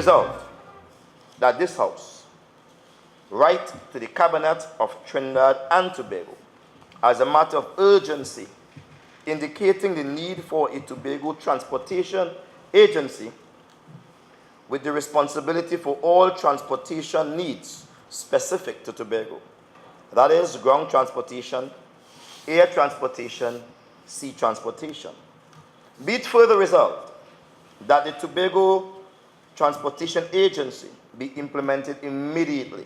resolved that this House write to the Cabinet of Trinidad and Tobago as a matter of urgency, indicating the need for a Tobago Transportation Agency with the responsibility for all transportation needs specific to Tobago. That is, ground transportation, air transportation, sea transportation. Be it further resolved that the Tobago Transportation Agency be implemented immediately,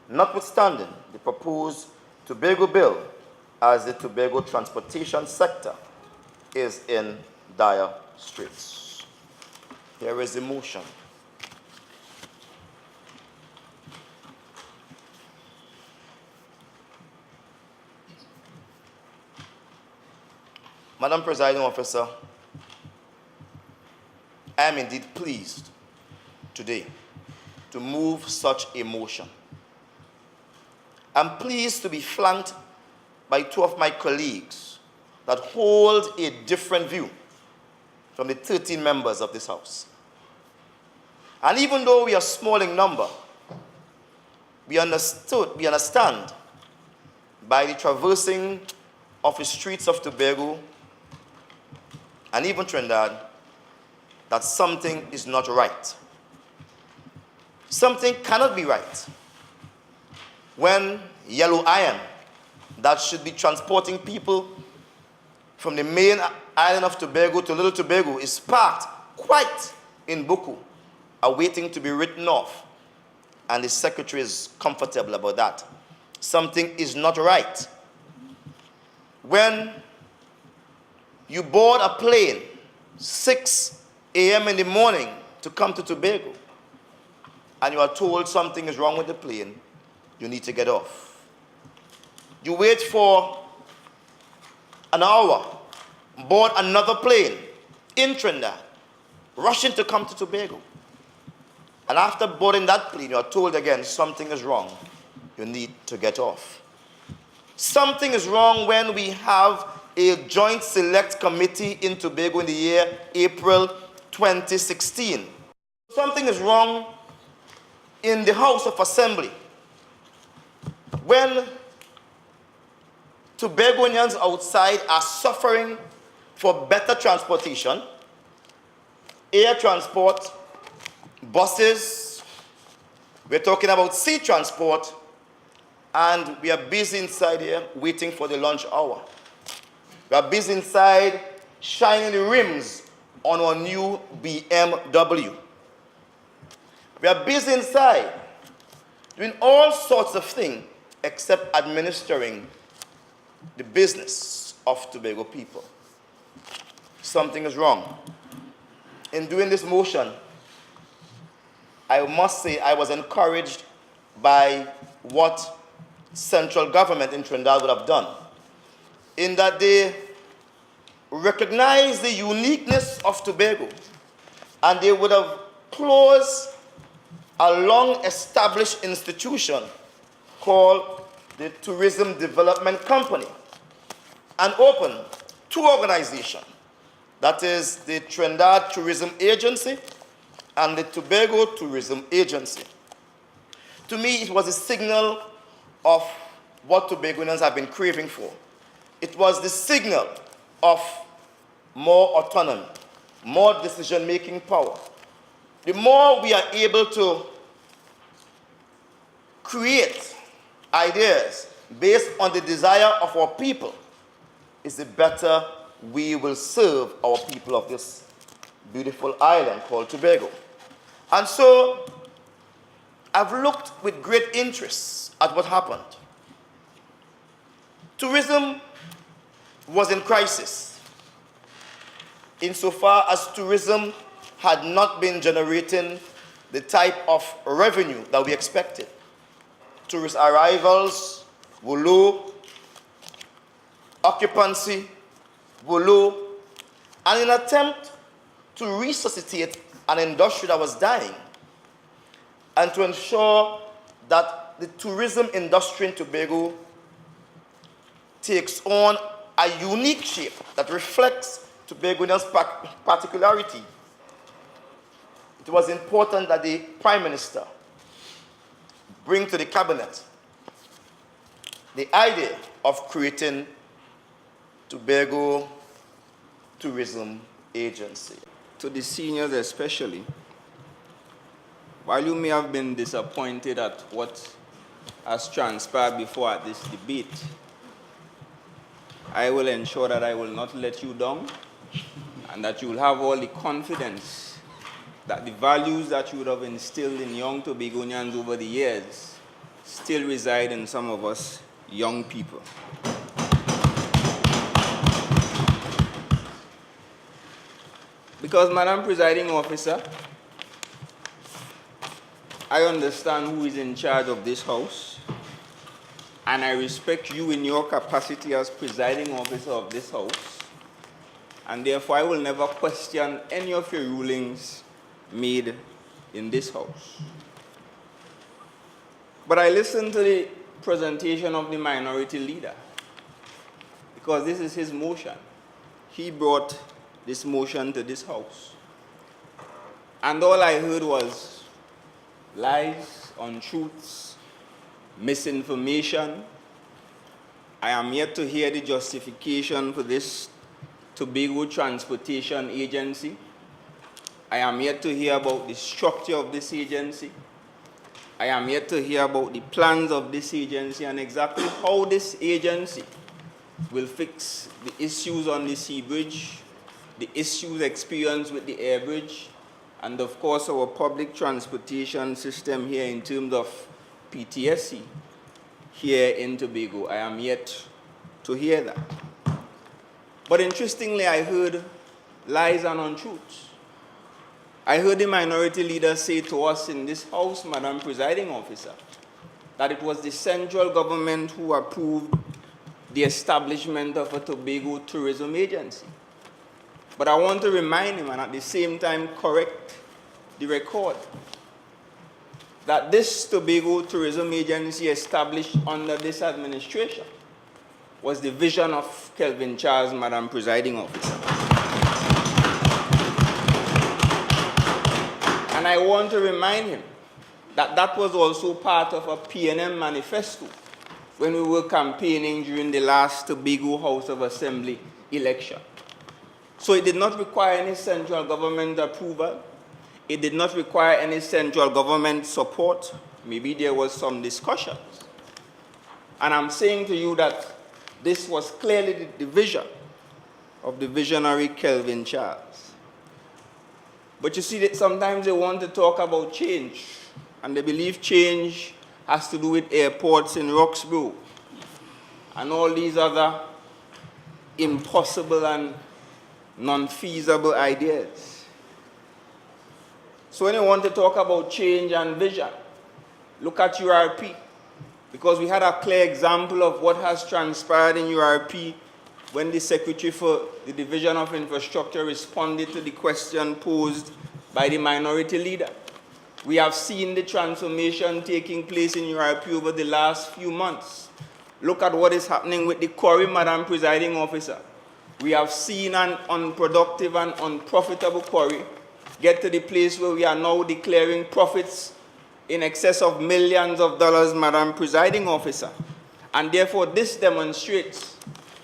notwithstanding the proposed Tobago bill, as the Tobago transportation sector is in dire straits. Here is the motion. Madam Presiding Officer, I am indeed pleased today to move such a motion. I'm pleased to be flanked by two of my colleagues that hold a different view from the 13 members of this House. And even though we are small in number, we understand by the traversing of the streets of Tobago and even Trinidad that something is not right. Something cannot be right when yellow iron that should be transporting people from the main island of Tobago to Little Tobago is parked quite in Buku, awaiting to be written off, and the Secretary is comfortable about that. Something is not right when you board a plane 6 a.m. in the morning to come to Tobago, and you are told something is wrong with the plane, you need to get off. You wait for an hour, board another plane in Trinidad, rushing to come to Tobago. And after boarding that plane, you are told again something is wrong, you need to get off. Something is wrong when we have a joint select committee in Tobago in the year April 2016. Something is wrong in the House of Assembly when Tobagonians outside are suffering for better transportation, air transport, buses, we're talking about sea transport, and we are busy inside here waiting for the lunch hour. We are busy inside shining the rims on our new BMW. We are busy inside doing all sorts of things except administering the business of Tobago people. Something is wrong. In doing this motion, I must say I was encouraged by what central government in Trinidad would have done, in that they recognize the uniqueness of Tobago, and they would have closed a long-established institution called the Tourism Development Company and opened two organizations, that is the Trinidad Tourism Agency and the Tobago Tourism Agency. To me, it was a signal of what Tobagonians have been craving for. It was the signal of more autonomy, more decision-making power. The more we are able to create ideas based on the desire of our people, is the better we will serve our people of this beautiful island called Tobago. And so I've looked with great interest at what happened. Tourism was in crisis insofar as tourism had not been generating the type of revenue that we expected. Tourist arrivals were low, occupancy were low, and in an attempt to resuscitate an industry that was dying and to ensure that the tourism industry in Tobago takes on a unique shape that reflects Tobagonians' particularity, it was important that the Prime Minister bring to the Cabinet the idea of creating Tobago Tourism Agency. To the seniors especially, while you may have been disappointed at what has transpired before at this debate, I will ensure that I will not let you down and that you will have all the confidence that the values that you would have instilled in young Tobagonians over the years still reside in some of us young people. Because, Madam Presiding Officer, I understand who is in charge of this House, and I respect you in your capacity as Presiding Officer of this House, and therefore I will never question any of your rulings made in this House. But I listened to the presentation of the Minority Leader, because this is his motion. He brought this motion to this House. And all I heard was lies, untruths, misinformation. I am yet to hear the justification for this Tobago Transportation Agency. I am yet to hear about the structure of this agency. I am yet to hear about the plans of this agency and exactly how this agency will fix the issues on the sea bridge, the issues experienced with the air bridge, and of course our public transportation system here in terms of PTSC here in Tobago. I am yet to hear that. But interestingly, I heard lies and untruths. I heard the Minority Leader say to us in this House, Madam Presiding Officer, that it was the central government who approved the establishment of a Tobago Tourism Agency. But I want to remind him, and at the same time correct the record, that this Tobago Tourism Agency established under this administration was the vision of Kelvin Charles, Madam Presiding Officer. And I want to remind him that that was also part of a PNM manifesto when we were campaigning during the last Tobago House of Assembly election. So it did not require any central government approval. It did not require any central government support. Maybe there was some discussions. And I'm saying to you that this was clearly the vision of the visionary Kelvin Charles. But you see that sometimes they want to talk about change, and they believe change has to do with airports in Roxborough and all these other impossible and non-feasible ideas. So when you want to talk about change and vision, look at URP, because we had a clear example of what has transpired in URP when the Secretary for the Division of Infrastructure responded to the question posed by the Minority Leader. We have seen the transformation taking place in URP over the last few months. Look at what is happening with the quarry, Madam Presiding Officer. We have seen an unproductive and unprofitable quarry get to the place where we are now declaring profits in excess of millions of dollars, Madam Presiding Officer. And therefore, this demonstrates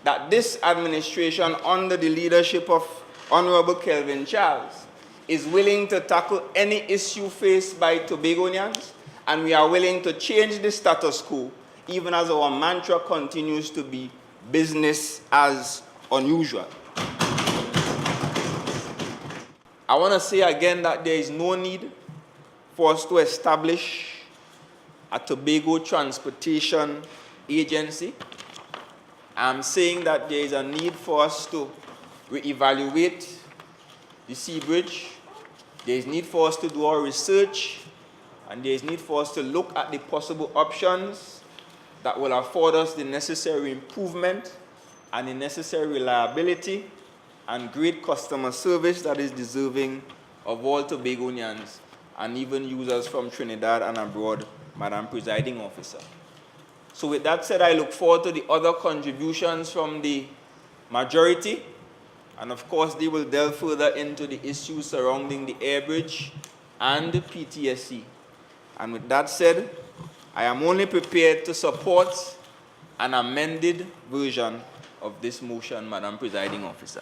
that this administration, under the leadership of Honorable Kelvin Charles, is willing to tackle any issue faced by Tobagonians, and we are willing to change the status quo, even as our mantra continues to be business as unusual. I want to say again that there is no need for us to establish a Tobago Transportation Agency. I'm saying that there is a need for us to reevaluate the sea bridge. There is need for us to do our research, and there is need for us to look at the possible options that will afford us the necessary improvement and the necessary reliability and great customer service that is deserving of all Tobagonians and even users from Trinidad and abroad, Madam Presiding Officer. So with that said, I look forward to the other contributions from the majority, and of course they will delve further into the issues surrounding the air bridge and the PTSC. And with that said, I am only prepared to support an amended version of this motion, Madam Presiding Officer.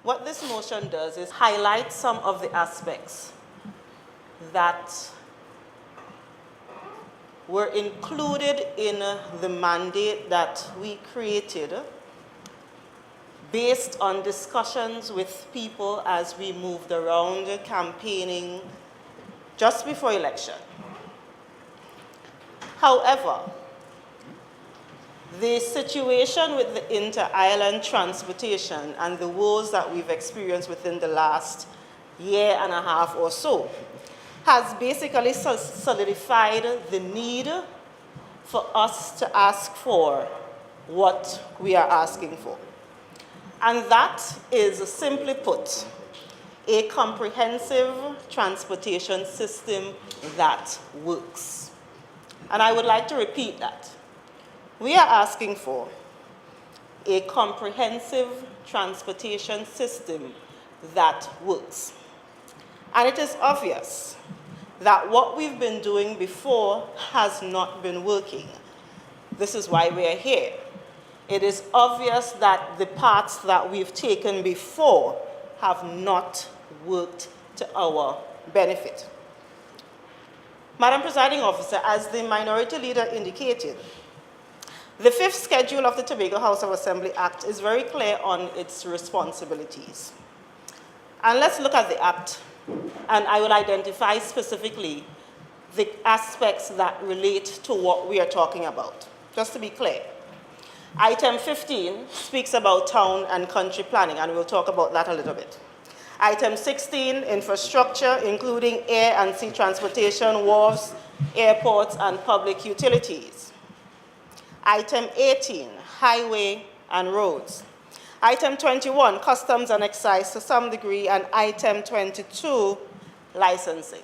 What this motion does is highlight some of the aspects that were included in the mandate that we created based on discussions with people as we moved around campaigning just before election. However, the situation with the inter-island transportation and the woes that we've experienced within the last year and a half or so has basically solidified the need for us to ask for what we are asking for. And that is, simply put, a comprehensive transportation system that works. And I would like to repeat that. We are asking for a comprehensive transportation system that works. And it is obvious that what we've been doing before has not been working. This is why we are here. It is obvious that the paths that we've taken before have not worked to our benefit. Madam Presiding Officer, as the Minority Leader indicated, the fifth schedule of the Tobago House of Assembly Act is very clear on its responsibilities. And let's look at the Act, and I will identify specifically the aspects that relate to what we are talking about, just to be clear. Item 15 speaks about town and country planning, and we'll talk about that a little bit. Item 16, infrastructure, including air and sea transportation, wharves, airports, and public utilities. Item 18, highway and roads. Item 21, customs and excise to some degree, and item 22, licensing.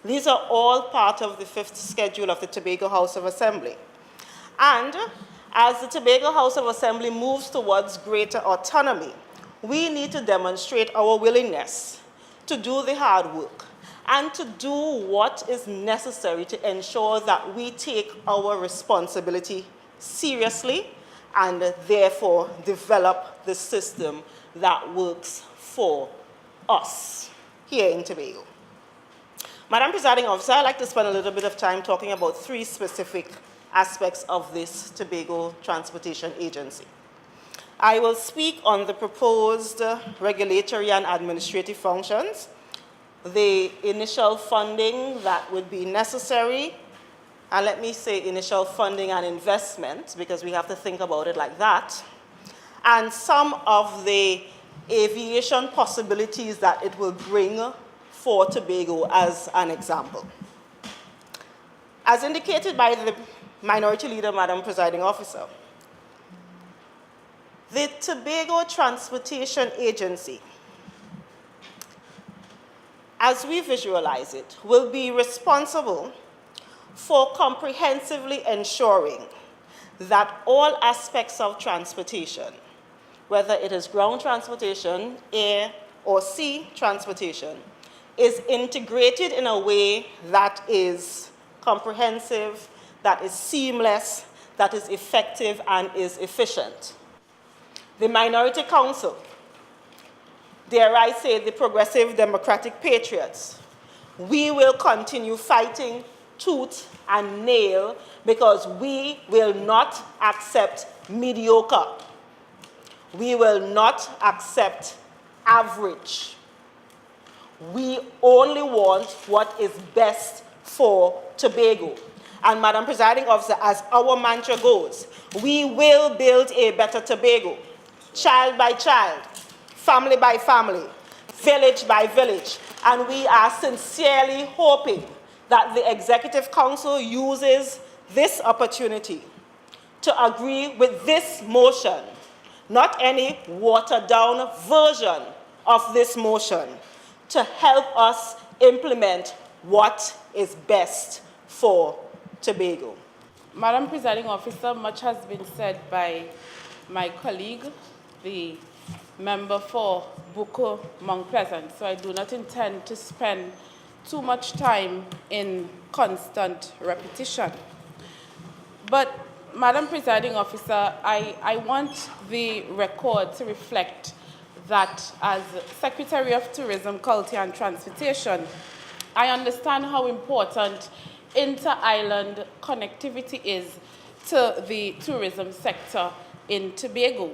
These are all part of the fifth schedule of the Tobago House of Assembly. And as the Tobago House of Assembly moves towards greater autonomy, we need to demonstrate our willingness to do the hard work and to do what is necessary to ensure that we take our responsibility seriously and therefore develop the system that works for us here in Tobago. Madam Presiding Officer, I'd like to spend a little bit of time talking about three specific aspects of this Tobago Transportation Agency. I will speak on the proposed regulatory and administrative functions, the initial funding that would be necessary, and let me say initial funding and investment, because we have to think about it like that, and some of the aviation possibilities that it will bring for Tobago as an example. As indicated by the Minority Leader, Madam Presiding Officer, the Tobago Transportation Agency, as we visualize it, will be responsible for comprehensively ensuring that all aspects of transportation, whether it is ground transportation, air, or sea transportation, is integrated in a way that is comprehensive, that is seamless, that is effective, and is efficient. The Minority Council, dare I say the Progressive Democratic Patriots, we will continue fighting tooth and nail because we will not accept mediocre. We will not accept average. We only want what is best for Tobago. And Madam Presiding Officer, as our mantra goes, we will build a better Tobago, child by child, family by family, village by village. And we are sincerely hoping that the Executive Council uses this opportunity to agree with this motion, not any watered-down version of this motion, to help us implement what is best for Tobago. Madam Presiding Officer, much has been said by my colleague, the member for Buko Mount Pleasant, so I do not intend to spend too much time in constant repetition. But, Madam Presiding Officer, I want the record to reflect that as Secretary of Tourism, Culture and Transportation, I understand how important inter-island connectivity is to the tourism sector in Tobago.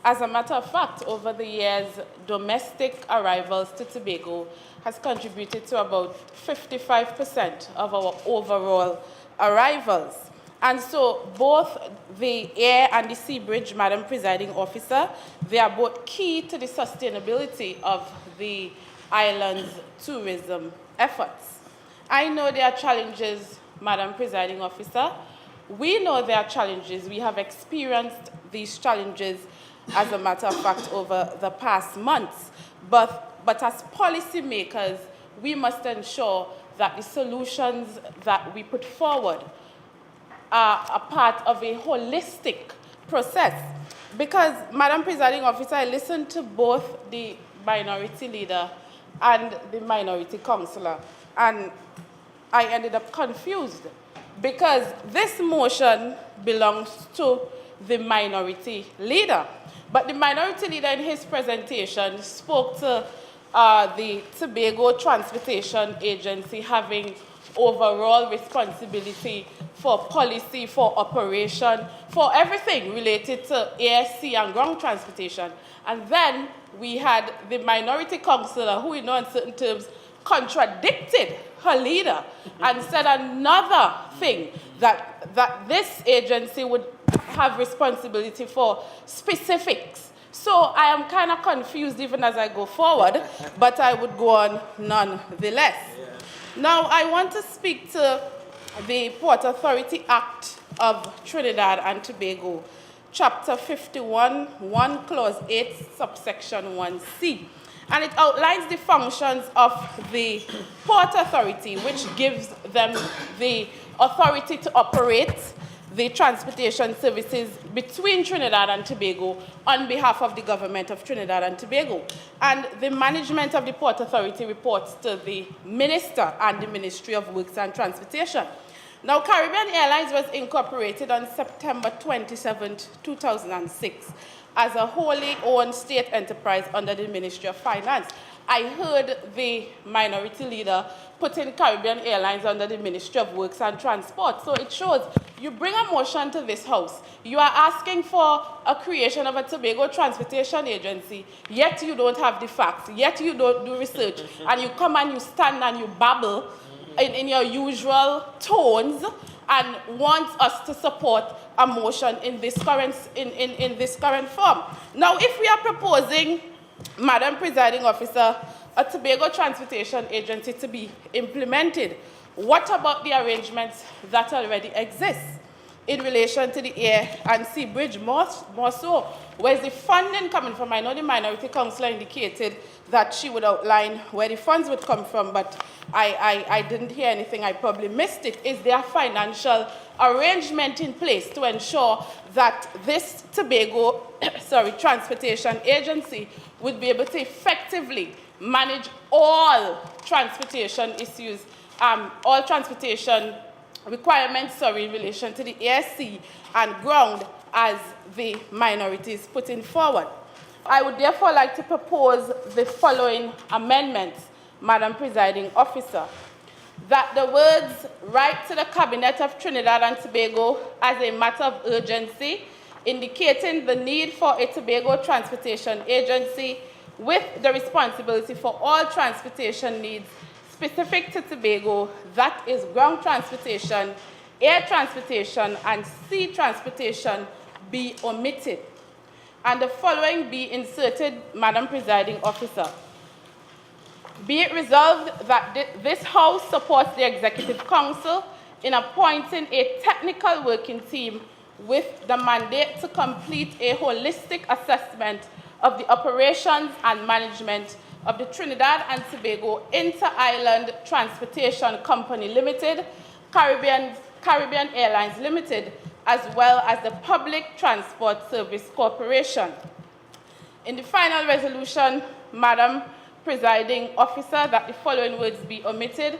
As a matter of fact, over the years, domestic arrivals to Tobago has contributed to about 55% of our overall arrivals. And so both the air and the sea bridge, Madam Presiding Officer, they are both key to the sustainability of the island's tourism efforts. I know there are challenges, Madam Presiding Officer. We know there are challenges. We have experienced these challenges, as a matter of fact, over the past months. But as policymakers, we must ensure that the solutions that we put forward are a part of a holistic process. Because, Madam Presiding Officer, I listened to both the minority leader and the minority councillor, and I ended up confused because this motion belongs to the minority leader. But the minority leader in his presentation spoke to the Tobago Transportation Agency having overall responsibility for policy, for operation, for everything related to air, sea, and ground transportation. And then we had the minority councillor who, in certain terms, contradicted her leader and said another thing, that this agency would have responsibility for specifics. So I am kind of confused even as I go forward, but I would go on nonetheless. Yeah. Now, I want to speak to the Port Authority Act of Trinidad and Tobago, Chapter 51, 1, Clause 8, Subsection 1C. And it outlines the functions of the Port Authority, which gives them the authority to operate the transportation services between Trinidad and Tobago on behalf of the government of Trinidad and Tobago. And the management of the Port Authority reports to the Minister and the Ministry of Works and Transportation. Now, Caribbean Airlines was incorporated on September 27, 2006, as a wholly owned state enterprise under the Ministry of Finance. I heard the minority leader putting Caribbean Airlines under the Ministry of Works and Transport. So it shows you bring a motion to this House. You are asking for a creation of a Tobago Transportation Agency, yet you don't have the facts, yet you don't do research, and you come and you stand and you babble in your usual tones and want us to support a motion in this current form. Now, if we are proposing, Madam Presiding Officer, a Tobago Transportation Agency to be implemented, what about the arrangements that already exist in relation to the air and sea bridge? More so, where's the funding coming from? I know the minority councillor indicated that she would outline where the funds would come from, but I didn't hear anything. I probably missed it. Is there a financial arrangement in place to ensure that this Tobago Transportation Agency would be able to effectively manage all transportation issues, all transportation requirements, in relation to the air, sea, and ground as the minorities putting forward? I would therefore like to propose the following amendments, Madam Presiding Officer. That the words "write to the Cabinet of Trinidad and Tobago as a matter of urgency," indicating the need for a Tobago Transportation Agency with the responsibility for all transportation needs specific to Tobago, that is ground transportation, air transportation, and sea transportation, be omitted. And the following be inserted, Madam Presiding Officer. Be it resolved that this House supports the Executive Council in appointing a technical working team with the mandate to complete a holistic assessment of the operations and management of the Trinidad and Tobago Inter-Island Transportation Company Limited, Caribbean Airlines Limited, as well as the Public Transport Service Corporation. In the final resolution, Madam Presiding Officer, that the following words be omitted.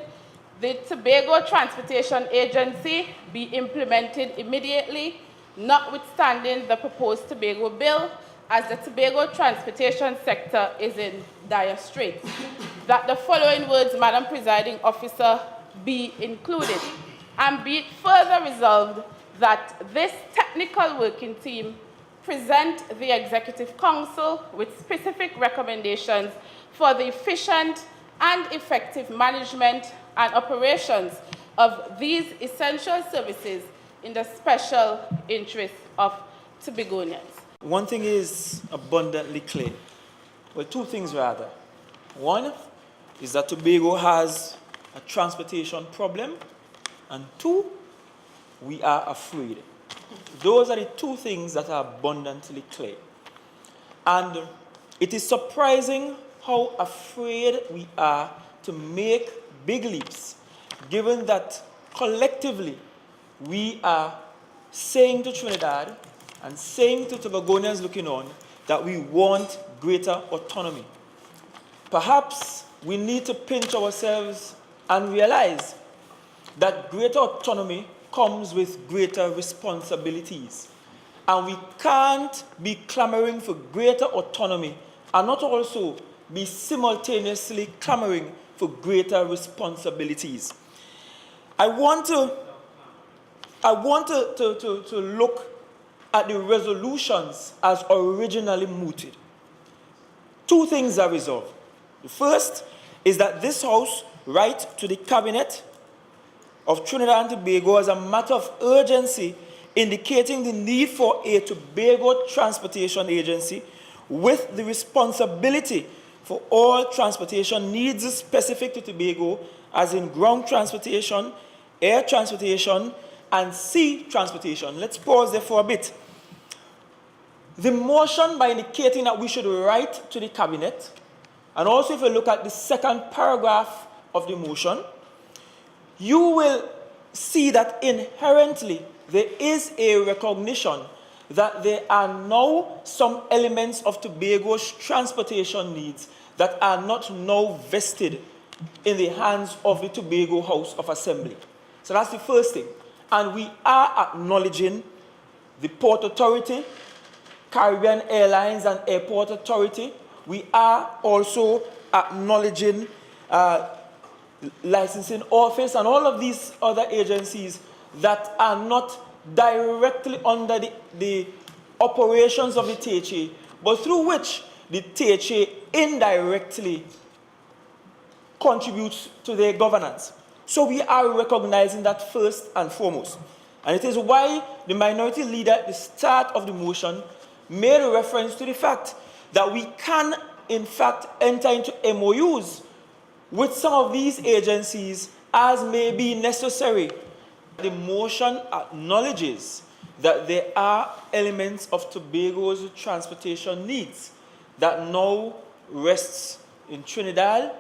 The Tobago Transportation Agency be implemented immediately, notwithstanding the proposed Tobago bill, as the Tobago transportation sector is in dire straits. That the following words, Madam Presiding Officer, be included. And be it further resolved that this technical working team present the Executive Council with specific recommendations for the efficient and effective management and operations of these essential services in the special interest of Tobagonians. One thing is abundantly clear. Well, two things rather. One is that Tobago has a transportation problem, and two, we are afraid. Those are the two things that are abundantly clear. And it is surprising how afraid we are to make big leaps, given that collectively we are saying to Trinidad and saying to Tobagonians looking on that we want greater autonomy. Perhaps we need to pinch ourselves and realize that greater autonomy comes with greater responsibilities. And we can't be clamoring for greater autonomy and not also be simultaneously clamoring for greater responsibilities. I want to look at the resolutions as originally mooted. Two things are resolved. The first is that this House write to the Cabinet of Trinidad and Tobago as a matter of urgency, indicating the need for a Tobago Transportation Agency with the responsibility for all transportation needs specific to Tobago, as in ground transportation, air transportation, and sea transportation. Let's pause there for a bit. The motion, by indicating that we should write to the Cabinet, and also if you look at the second paragraph of the motion, you will see that inherently there is a recognition that there are now some elements of Tobago's transportation needs that are not now vested in the hands of the Tobago House of Assembly. So that's the first thing. And we are acknowledging the Port Authority, Caribbean Airlines and Airport Authority. We are also acknowledging Licensing Office and all of these other agencies that are not directly under the operations of the THA, but through which the THA indirectly contributes to their governance. So we are recognizing that first and foremost. And it is why the minority leader at the start of the motion made a reference to the fact that we can, in fact, enter into MOUs with some of these agencies as may be necessary. The motion acknowledges that there are elements of Tobago's transportation needs that now rests in Trinidad,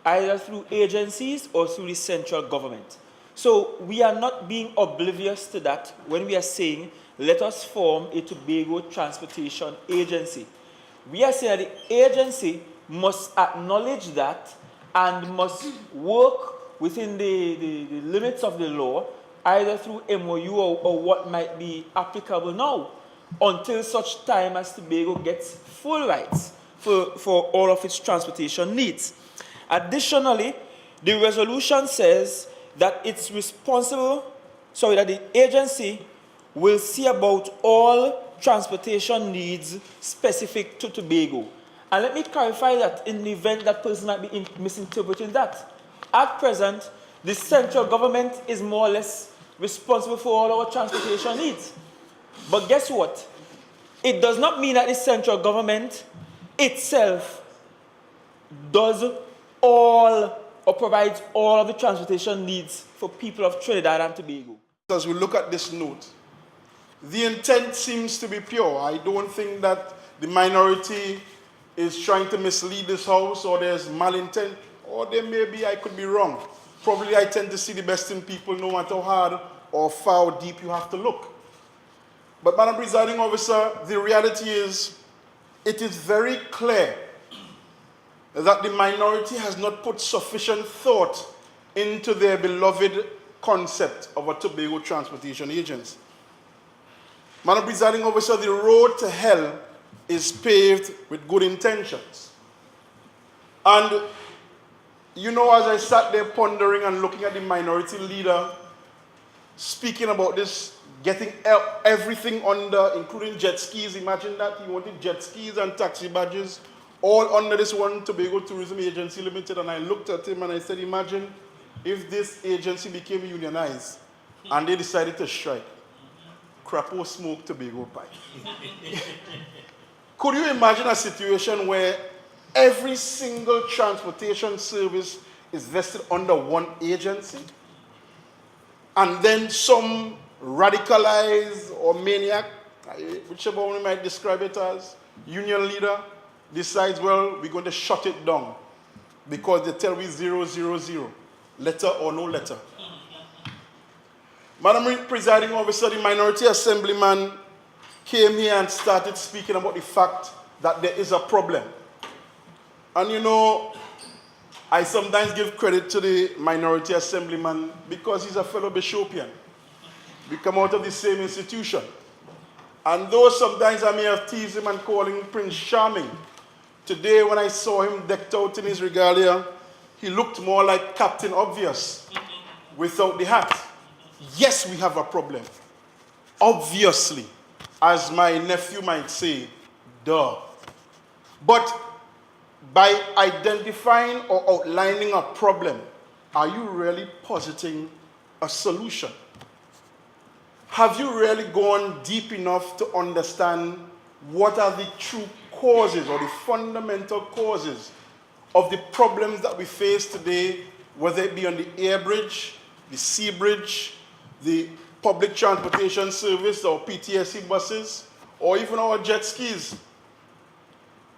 either through agencies or through the central government. So we are not being oblivious to that when we are saying, let us form a Tobago Transportation Agency. We are saying that the agency must acknowledge that and must work within the limits of the law, either through MOU or what might be applicable now, until such time as Tobago gets full rights for all of its transportation needs. Additionally, the resolution says that it's that the agency will see about all transportation needs specific to Tobago. And let me clarify that in the event that person might be misinterpreting that. At present, the central government is more or less responsible for all our transportation needs. But guess what? It does not mean that the central government itself does all or provides all of the transportation needs for people of Trinidad and Tobago. As we look at this note, the intent seems to be pure. I don't think that the minority is trying to mislead this House, or there's malintent, or there may be, I could be wrong. Probably I tend to see the best in people, no matter how hard or far or deep you have to look. But Madam Presiding Officer, the reality is it is very clear that the minority has not put sufficient thought into their beloved concept of a Tobago Transportation Agency. Madam Presiding Officer, the road to hell is paved with good intentions. And you know, as I sat there pondering and looking at the minority leader speaking about this, getting everything under, including jet skis, imagine that, he wanted jet skis and taxi badges, all under this one Tobago Tourism Agency Limited, and I looked at him and I said, imagine if this agency became unionized and they decided to strike. Crapo smoke Tobago pie. Could you imagine a situation where every single transportation service is vested under one agency? And then some radicalized or maniac, whichever one we might describe it as, union leader, decides, well, we're going to shut it down because they tell me 000, letter or no letter. Madam Presiding Officer, the minority assemblyman came here and started speaking about the fact that there is a problem. And you know, I sometimes give credit to the minority assemblyman because he's a fellow Bishopian. We come out of the same institution. And though sometimes I may have teased him and called him Prince Charming, today when I saw him decked out in his regalia, he looked more like Captain Obvious without the hat. Yes, we have a problem. Obviously, as my nephew might say, duh. But by identifying or outlining a problem, are you really positing a solution? Have you really gone deep enough to understand what are the true causes or the fundamental causes of the problems that we face today, whether it be on the air bridge, the sea bridge, the public transportation service or PTSC buses, or even our jet skis?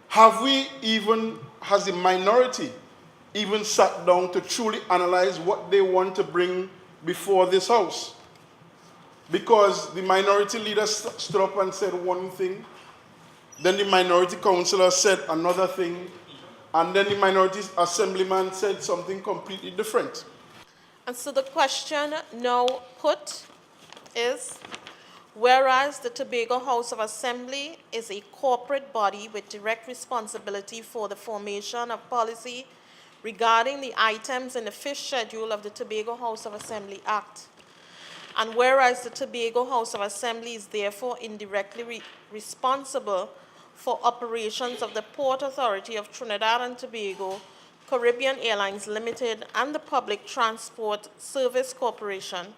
Have we even, has the minority even sat down to truly analyze what they want to bring before this House? Because the minority leader stood up and said one thing, then the minority councillor said another thing, and then the minority assemblyman said something completely different. And so the question now put is, whereas the Tobago House of Assembly is a corporate body with direct responsibility for the formation of policy regarding the items in the fifth schedule of the Tobago House of Assembly Act, and whereas the Tobago House of Assembly is therefore indirectly responsible for operations of the Port Authority of Trinidad and Tobago, Caribbean Airlines Limited, and the Public Transport Service Corporation,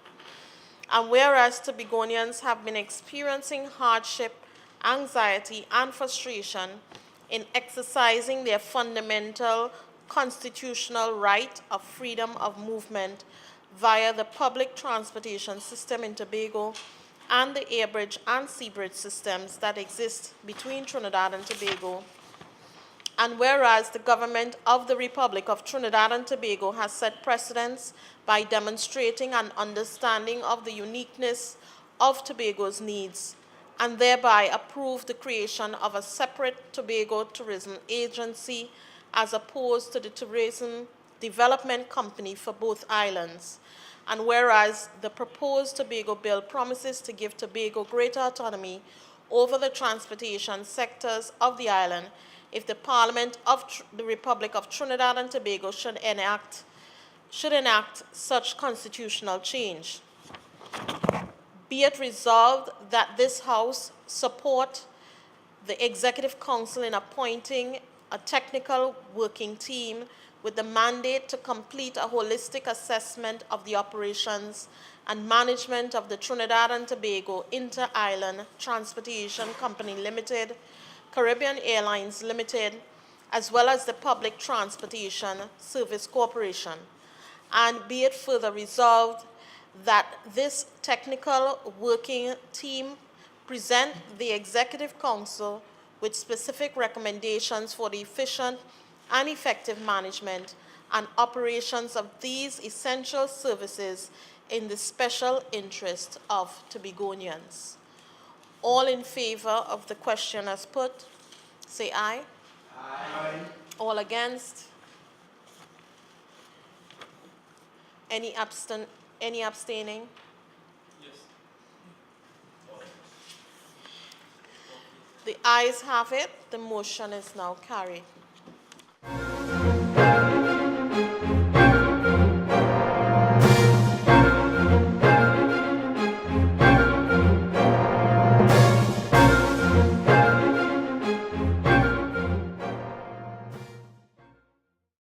and whereas Tobagonians have been experiencing hardship, anxiety, and frustration in exercising their fundamental constitutional right of freedom of movement via the public transportation system in Tobago and the air bridge and sea bridge systems that exist between Trinidad and Tobago, and whereas the government of the Republic of Trinidad and Tobago has set precedents by demonstrating an understanding of the uniqueness of Tobago's needs, and thereby approved the creation of a separate Tobago Tourism Agency as opposed to the Tourism Development Company for both islands. And whereas the proposed Tobago Bill promises to give Tobago greater autonomy over the transportation sectors of the island if the Parliament of the Republic of Trinidad and Tobago should enact such constitutional change. Be it resolved that this House support the Executive Council in appointing a technical working team with the mandate to complete a holistic assessment of the operations and management of the Trinidad and Tobago Inter-Island Transportation Company Limited, Caribbean Airlines Limited, as well as the Public Transportation Service Corporation. And be it further resolved that this technical working team present the Executive Council with specific recommendations for the efficient and effective management and operations of these essential services in the special interest of Tobagonians. All in favor of the question as put, say aye. Aye. All against? Any abstaining? Yes. The ayes have it. The motion is now carried.